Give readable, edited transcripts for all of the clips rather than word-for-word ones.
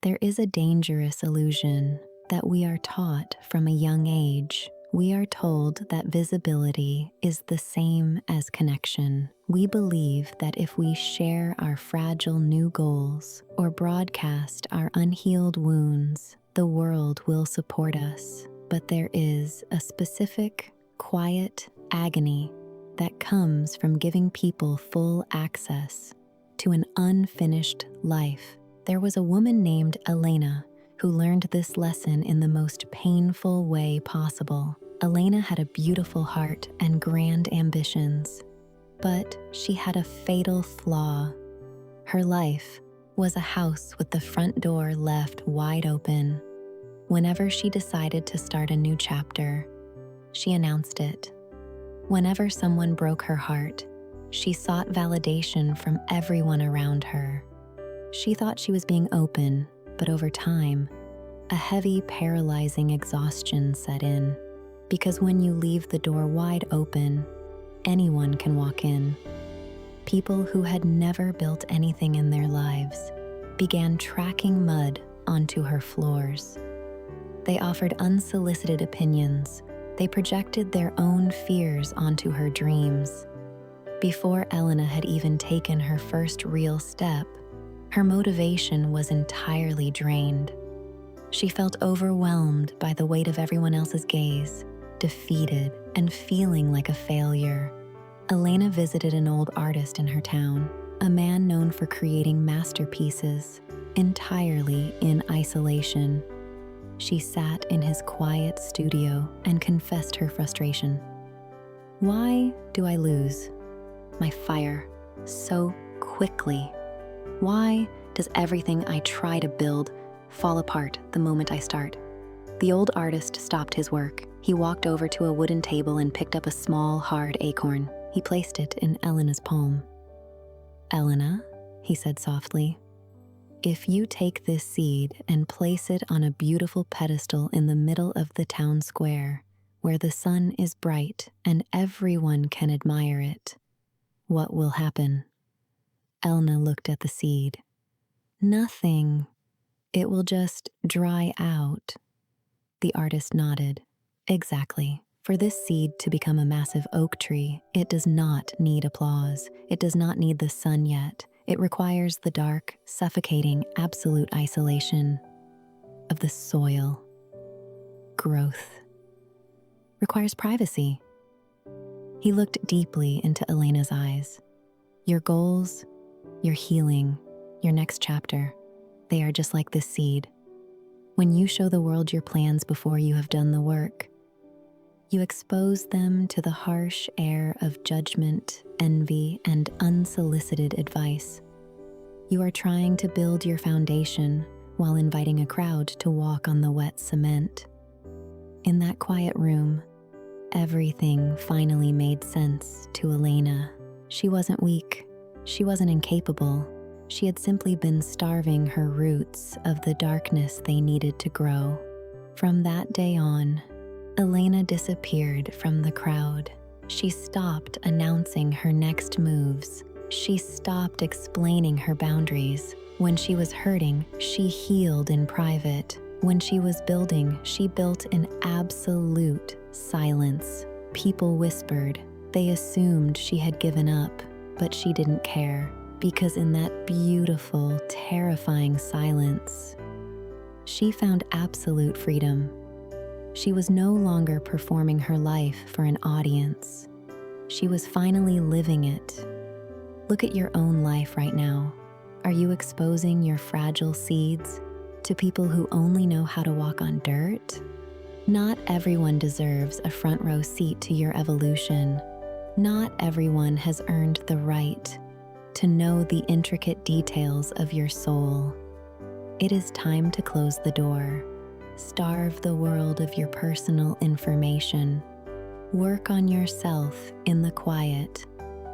There is a dangerous illusion that we are taught from a young age. We are told that visibility is the same as connection. We believe that if we share our fragile new goals or broadcast our unhealed wounds, the world will support us. But there is a specific, quiet agony that comes from giving people full access to an unfinished life. There was a woman named Elena who learned this lesson in the most painful way possible. Elena had a beautiful heart and grand ambitions, but she had a fatal flaw. Her life was a house with the front door left wide open. Whenever she decided to start a new chapter, she announced it. Whenever someone broke her heart, she sought validation from everyone around her. She thought she was being open, but over time, a heavy, paralyzing exhaustion set in. Because when you leave the door wide open, anyone can walk in. People who had never built anything in their lives began tracking mud onto her floors. They offered unsolicited opinions. They projected their own fears onto her dreams. Before Elena had even taken her first real step, her motivation was entirely drained. She felt overwhelmed by the weight of everyone else's gaze, defeated and feeling like a failure. Elena visited an old artist in her town, a man known for creating masterpieces entirely in isolation. She sat in his quiet studio and confessed her frustration. "Why do I lose my fire so quickly? Why does everything I try to build fall apart the moment I start?" The old artist stopped his work. He walked over to a wooden table and picked up a small, hard acorn. He placed it in Elena's palm. "Elena," he said softly, "if you take this seed and place it on a beautiful pedestal in the middle of the town square, where the sun is bright and everyone can admire it, what will happen?" Elena looked at the seed. "Nothing. It will just dry out." The artist nodded. "Exactly. For this seed to become a massive oak tree, it does not need applause. It does not need the sun yet. It requires the dark, suffocating, absolute isolation of the soil. Growth requires privacy." He looked deeply into Elena's eyes. "Your goals, your healing, your next chapter, they are just like this seed. When you show the world your plans before you have done the work, you expose them to the harsh air of judgment, envy, and unsolicited advice. You are trying to build your foundation while inviting a crowd to walk on the wet cement. In that quiet room, everything finally made sense to Elena. She wasn't weak. She wasn't incapable. She had simply been starving her roots of the darkness they needed to grow. From that day on, Elena disappeared from the crowd. She stopped announcing her next moves. She stopped explaining her boundaries. When she was hurting, she healed in private. When she was building, she built in absolute silence. People whispered. They assumed she had given up, but she didn't care. Because in that beautiful, terrifying silence, she found absolute freedom. She was no longer performing her life for an audience. She was finally living it. Look at your own life right now. Are you exposing your fragile seeds to people who only know how to walk on dirt? Not everyone deserves a front row seat to your evolution. Not everyone has earned the right to know the intricate details of your soul. It is time to close the door. Starve the world of your personal information. Work on yourself in the quiet,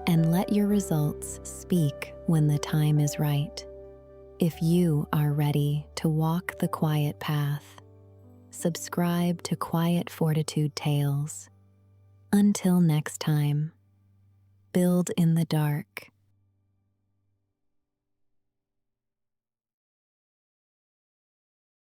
and let your results speak when the time is right. If you are ready to walk the quiet path, subscribe to Quiet Fortitude Tales. Until next time, build in the dark,